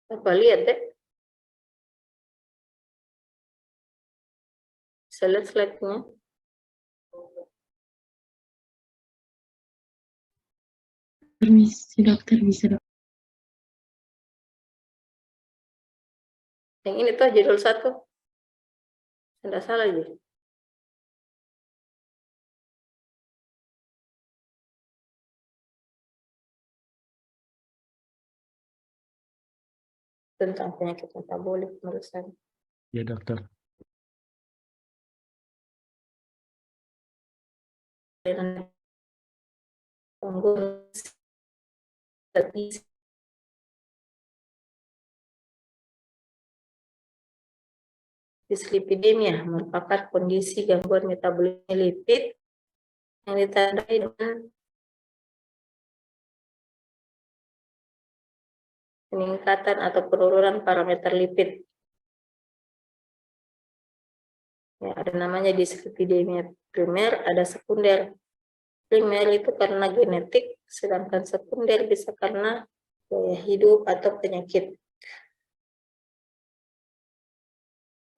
Apa lihat deh. Bisa lihat slide-nya. Permisi dokter, bisa dokter. Yang ini tuh judul 1. Tidak salah aja. Tentang penyakit metabolik menurut saya. Ya dokter. Dislipidemia merupakan kondisi gangguan metabolisme lipid yang ditandai dengan peningkatan atau penurunan parameter lipid. Ya, ada namanya dislipidemia primer, ada sekunder. Primer itu karena genetik, sedangkan sekunder bisa karena gaya hidup atau penyakit.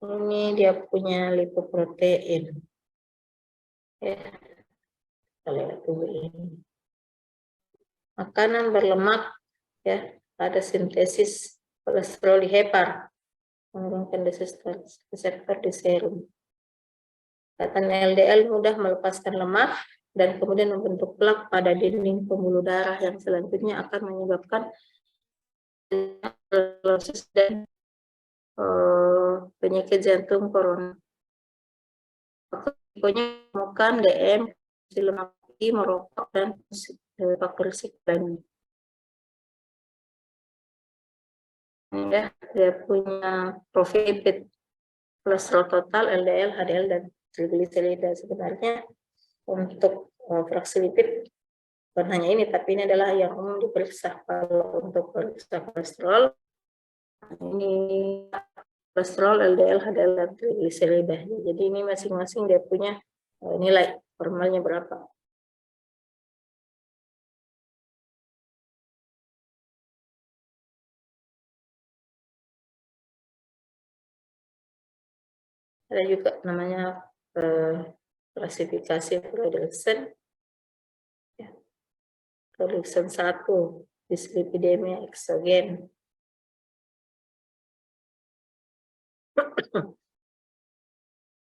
Ini dia punya lipoprotein. Ya, kita lihat dulu ini. Makanan berlemak, ya, ada sintesis kolesterol di hepar, menurunkan reseptor di serum. Ikatan LDL mudah melepaskan lemak dan kemudian membentuk plak pada dinding pembuluh darah yang selanjutnya akan menyebabkan cirrhosis dan penyakit jantung koroner. Pokoknya bukan DM, lemak tinggi, merokok, dan faktor risiko lainnya. Ya, dia punya profil lipid, kolesterol total, LDL, HDL, dan trigliserida. Sebenarnya untuk fraksi lipid bukan hanya ini, tapi ini adalah yang umum diperiksa. Kalau untuk periksa kolesterol, ini kolesterol, LDL, HDL, dan trigliserida. Jadi ini masing-masing dia punya nilai formalnya berapa. Ada juga namanya klasifikasi Fredrickson. Ya. Fredrickson 1, dislipidemia eksogen.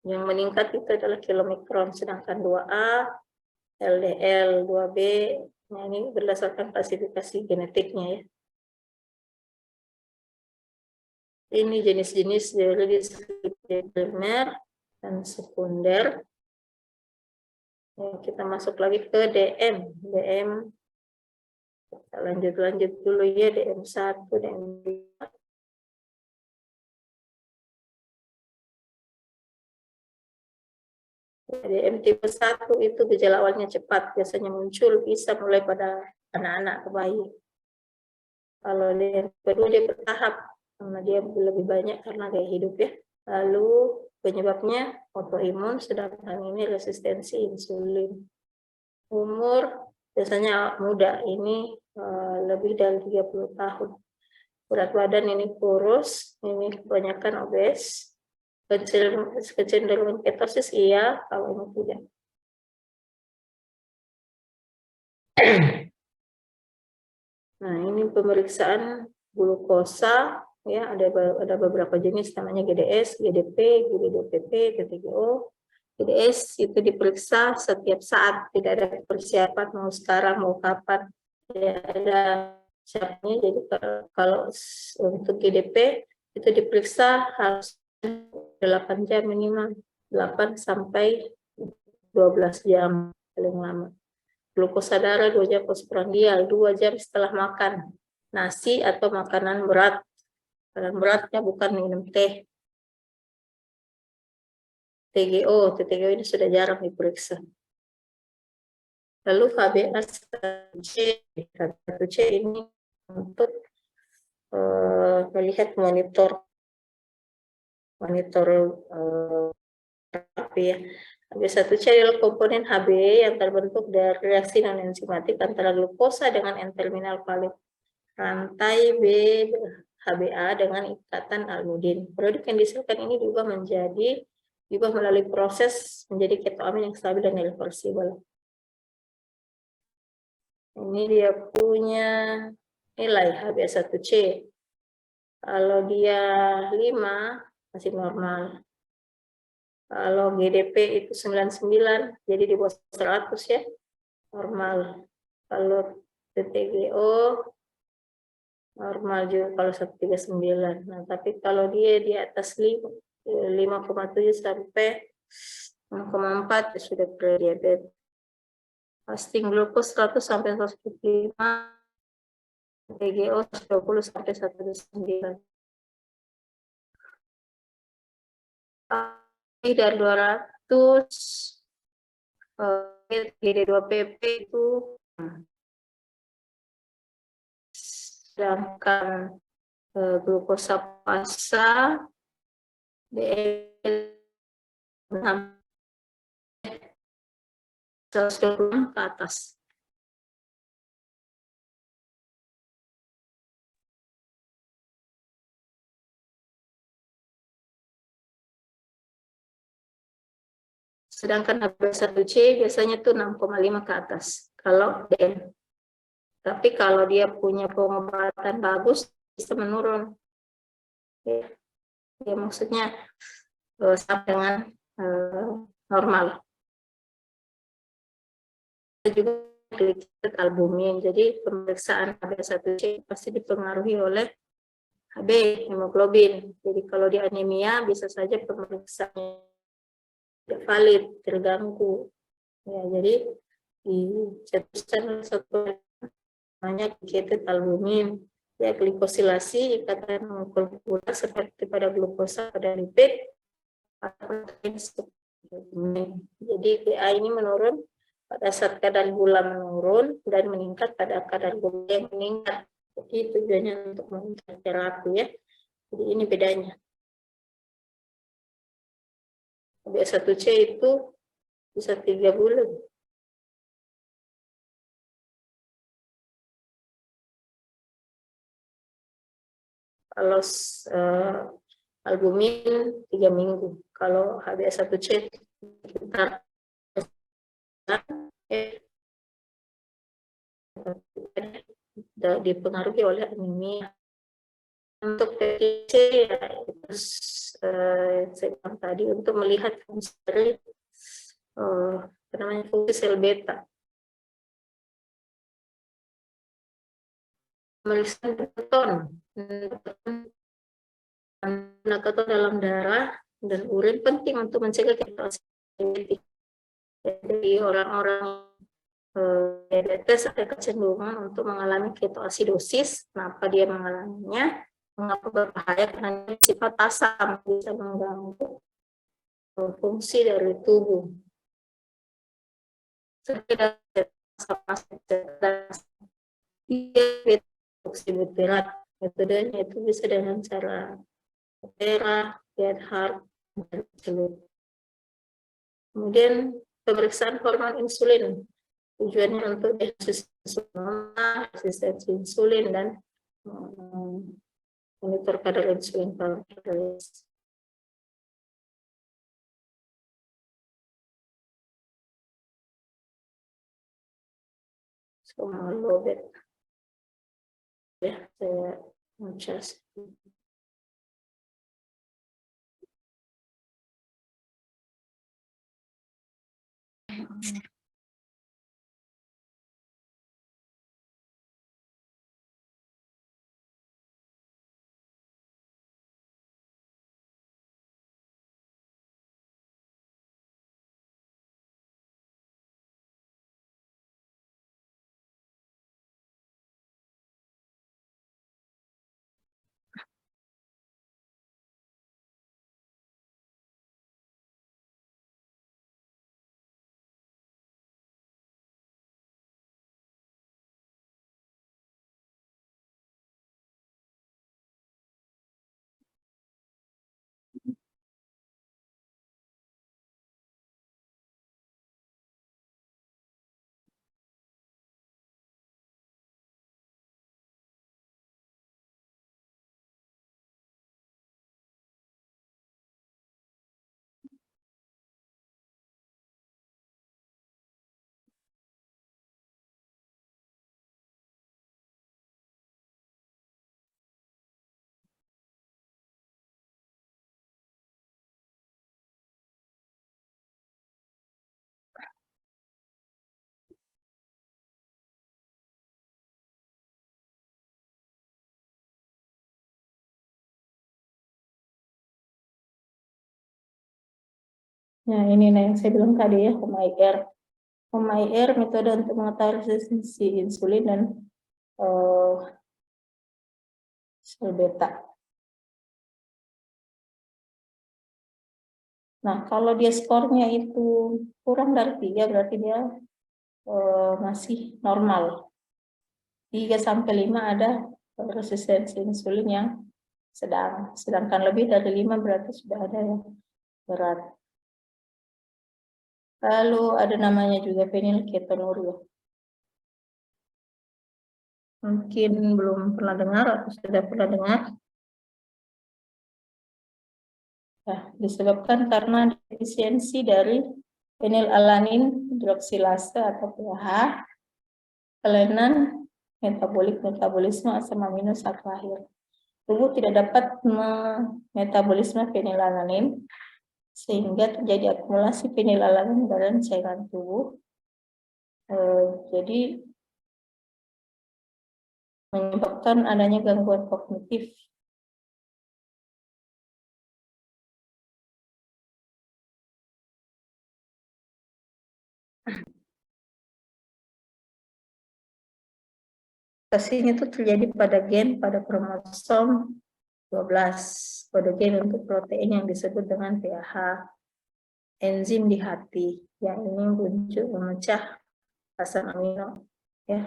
Yang meningkat itu adalah kilomikron, sedangkan 2A, LDL, 2B, nah ini berdasarkan klasifikasi genetiknya ya. Ini jenis-jenis dari dislipidemia primer dan sekunder. Ya, kita masuk lagi ke DM. DM, kita lanjut dulu ya, DM1, DM2. DM tipe 1 itu gejala awalnya cepat, biasanya muncul bisa mulai pada anak-anak ke bayi. Kalau DM kedua dia bertahap, karena dia lebih banyak karena gaya hidup ya. Lalu penyebabnya autoimun, sedangkan ini resistensi insulin. Umur biasanya muda, ini lebih dari 30 tahun. Berat badan ini kurus, ini kebanyakan obes. Kecenderungan ketosis iya, kalau ini tidak. Nah, ini pemeriksaan glukosa ya, ada beberapa jenis namanya GDS, GDP, GDDPP, GTGO. GDS itu diperiksa setiap saat, tidak ada persiapan mau sekarang mau kapan. Tidak ada siapnya. Jadi kalau untuk GDP itu diperiksa harus 8 jam minimal, 8 sampai 12 jam paling lama. Glukosa darah 2 jam postprandial, 2 jam setelah makan nasi atau makanan berat. Makanan beratnya bukan minum teh. TGO ini sudah jarang diperiksa. Lalu HbA1c, HbA1c ini untuk melihat monitor ya. HbA1c adalah komponen Hb yang terbentuk dari reaksi non-enzimatik antara glukosa dengan N-terminal valid rantai B HbA dengan ikatan almudin. Produk yang dihasilkan ini diubah melalui proses menjadi ketoamin yang stabil dan irreversibel. Ini dia punya nilai HbA1c. Kalau dia 5 masih normal. Kalau GDP itu 99, jadi di bawah 100 ya, normal. Kalau TTGO normal juga kalau 139. Nah, tapi kalau dia di atas 5,7 sampai 6,4 sudah prediabetes. Fasting glucose 100 sampai 145, TGO 120 sampai 109. Lebih dari 200, GD2PP itu, sedangkan glukosa pasa DL 120 ke atas. Sedangkan HbA1c biasanya tuh 6,5 ke atas kalau DM. Tapi kalau dia punya pengobatan bagus bisa menurun. Ya maksudnya sama dengan normal. Juga albumin. Jadi pemeriksaan HbA1c pasti dipengaruhi oleh Hb, hemoglobin. Jadi kalau di anemia bisa saja pemeriksaan tidak valid, terganggu. Ya, jadi dicetuskan satu namanya dedicated albumin. Ya, glikosilasi ikatan molekular seperti pada glukosa pada lipid atau jadi GA ini menurun pada saat kadar gula menurun dan meningkat pada kadar gula yang meningkat. Jadi tujuannya untuk meningkat terapi ya. Jadi ini bedanya. HbA1c itu bisa 3 bulan. Kalau albumin 3 minggu. Kalau HbA1c sekitar dipengaruhi oleh anemia. Untuk PTC ya, saya bilang tadi untuk melihat fungsi fungsi sel beta. Pemeriksaan keton dalam darah dan urin penting untuk mencegah ketoasidosis. Jadi orang-orang diabetes ada kecenderungan untuk mengalami ketoasidosis. Kenapa dia mengalaminya? Mengapa berbahaya? Karena sifat asam bisa mengganggu fungsi dari tubuh. Oksibutyrat metodenya itu bisa dengan cara Opera, Gerhard, dan seluruh. Kemudian pemeriksaan hormon insulin tujuannya untuk resistensi insulin dan monitor kadar insulin pankreas. Semua lobet ya, saya mencas. Nah, ini yang saya bilang tadi ya, HOMAIR metode untuk mengetahui resistensi insulin dan sel beta. Nah, kalau dia skornya itu kurang dari 3, berarti dia masih normal. 3-5 ada resistensi insulin yang sedang, sedangkan lebih dari 5 berarti sudah ada yang berat. Lalu ada namanya juga fenilketonuria. Mungkin belum pernah dengar atau sudah pernah dengar. Nah, disebabkan karena defisiensi dari fenilalanin hidroksilase atau PAH, kelainan metabolisme asam amino saat lahir. Tubuh tidak dapat metabolisme fenilalanin sehingga terjadi akumulasi fenilalanin dalam cairan tubuh. Jadi menyebabkan adanya gangguan kognitif. Mutasinya itu terjadi pada kromosom 12, pada gen untuk protein yang disebut dengan PAH, enzim di hati yang ini memecah asam amino, ya.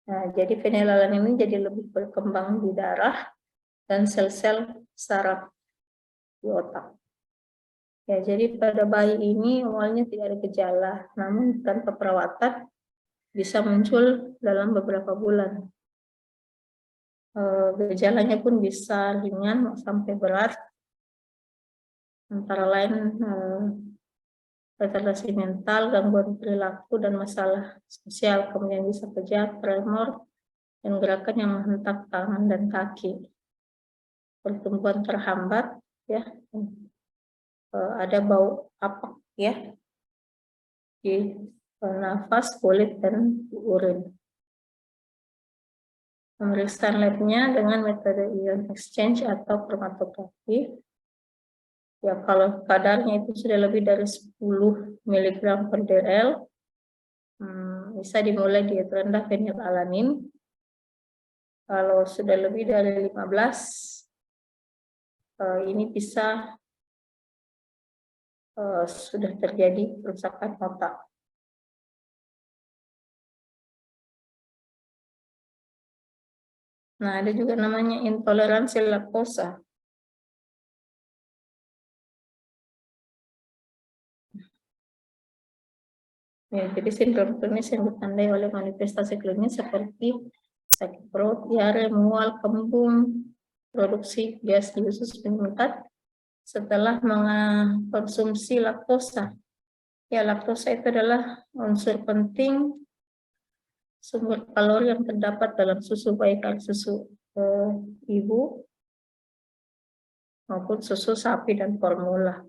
Nah, jadi fenilalanin ini jadi lebih berkembang di darah dan sel-sel saraf di otak. Ya, jadi pada bayi ini awalnya tidak ada gejala, namun tanpa perawatan bisa muncul dalam beberapa bulan. Gejalanya pun bisa ringan sampai berat, antara lain retardasi mental, gangguan perilaku, dan masalah sosial. Kemudian bisa kejang, tremor, dan gerakan yang menghentak tangan dan kaki. Pertumbuhan terhambat, ya. Ada bau apak, ya, di nafas, kulit, dan urin. Pemeriksaan labnya dengan metode ion exchange atau kromatografi. Ya, kalau kadarnya itu sudah lebih dari 10 mg per dl, bisa dimulai diet rendah fenilalanin. Kalau sudah lebih dari 15, ini bisa sudah terjadi kerusakan otak. Nah, ada juga namanya intoleransi laktosa. Ya, jadi sindrom klinis yang ditandai oleh manifestasi klinis seperti sakit perut, diare, mual, kembung, produksi gas di usus meningkat setelah mengkonsumsi laktosa. Ya, laktosa itu adalah unsur penting sumber kalori yang terdapat dalam susu, baik susu ibu maupun susu sapi dan formula.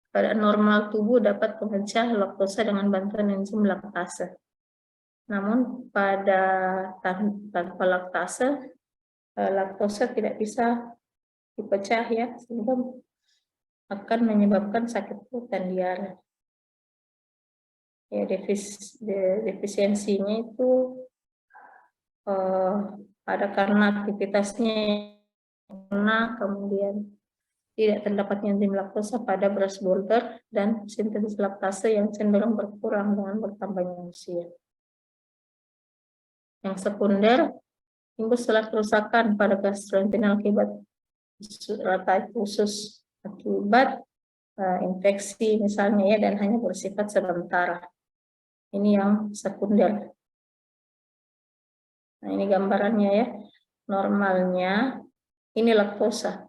Pada normal tubuh dapat memecah laktosa dengan bantuan enzim laktase. Namun pada tanpa laktase, laktosa tidak bisa dipecah, ya, sehingga akan menyebabkan sakit perut dan diare. Ya, defisiensinya itu ada karena aktivitasnya, karena kemudian tidak terdapatnya enzim laktosa pada beras bulgur dan sintesis laktase yang cenderung berkurang dengan bertambahnya usia. Yang sekunder, timbul setelah kerusakan pada gastrointestinal akibat usus akibat infeksi misalnya, ya, dan hanya bersifat sementara. Ini yang sekunder. Nah, ini gambarannya, ya. Normalnya ini laktosa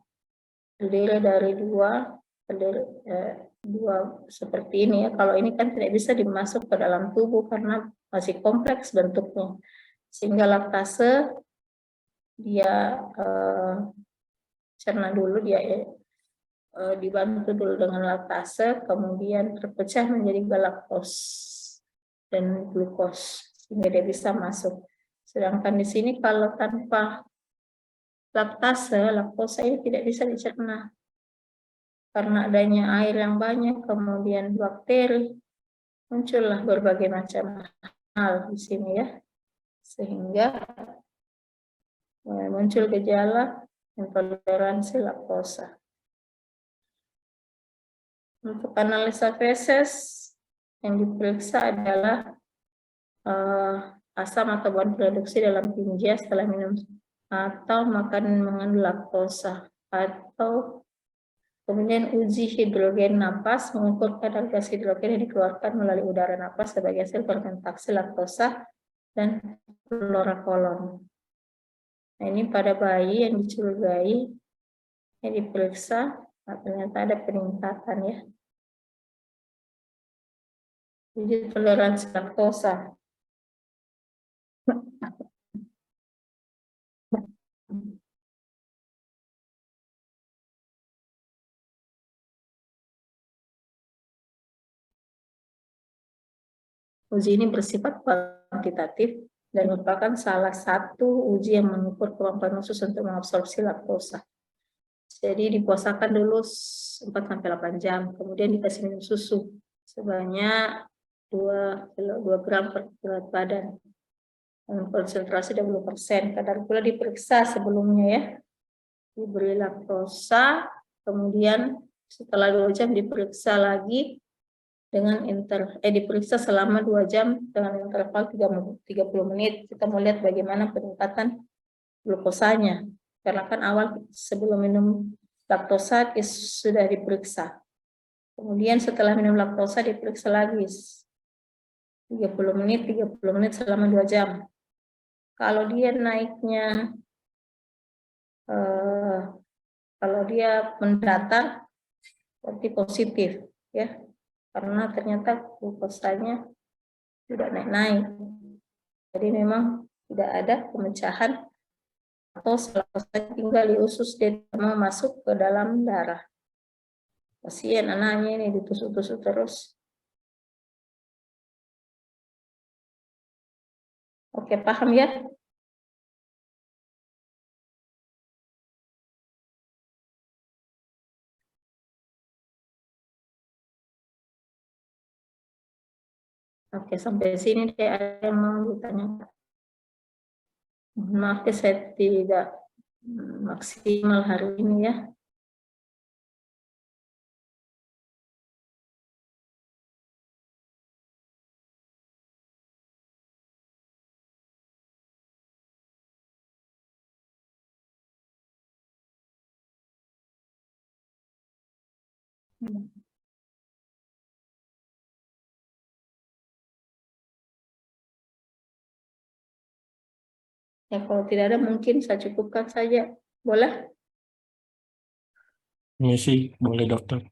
terdiri dari dua seperti ini, ya. Kalau ini kan tidak bisa dimasuk ke dalam tubuh karena masih kompleks bentuknya, sehingga laktase dia cerna dulu, dia dibantu dulu dengan laktase, kemudian terpecah menjadi galaktos dan glukos sehingga dia bisa masuk. Sedangkan di sini kalau tanpa laktosa ini tidak bisa dicerna. Karena adanya air yang banyak, kemudian bakteri, muncullah berbagai macam hal di sini ya. Sehingga muncul gejala intoleransi laktosa. Untuk analisa feses yang diperiksa adalah asam atau bahan produksi dalam tinja setelah minum atau makan mengandung laktosa, atau kemudian uji hidrogen napas, mengukur kadar gas hidrogen yang dikeluarkan melalui udara napas sebagai hasil fermentasi laktosa dan klorokolon. Nah, ini pada bayi yang dicurigai yang diperiksa, ternyata ada peningkatan ya. Uji toleransi laktosa. Uji ini bersifat kuantitatif dan merupakan salah satu uji yang mengukur kemampuan usus untuk mengabsorpsi laktosa. Jadi dipuasakan dulu 4-8 jam, kemudian dikasih minum susu sebanyak 2 gram per berat badan. Dan konsentrasi 20%. Kadar gula diperiksa sebelumnya ya. Diberi laktosa, kemudian setelah 2 jam diperiksa lagi dengan diperiksa selama 2 jam dengan interval 30 menit. Kita mau lihat bagaimana peningkatan glukosanya. Karena kan awal sebelum minum laktosa sudah diperiksa. Kemudian setelah minum laktosa diperiksa lagi 30 menit selama 2 jam. Kalau dia naiknya kalau dia mendatar berarti positif ya. Karena ternyata glukosanya tidak naik-naik. Jadi memang tidak ada pemecahan atau laktosa tinggal di usus, dia mau masuk ke dalam darah. Pasien anaknya ini ditusuk-tusuk terus. Oke, paham ya? Oke, sampai sini deh ada yang mau ditanyakan. Maaf ya, saya tidak maksimal hari ini ya. Ya, kalau tidak ada mungkin saya cukupkan saja. Boleh? Ini sih boleh dokter.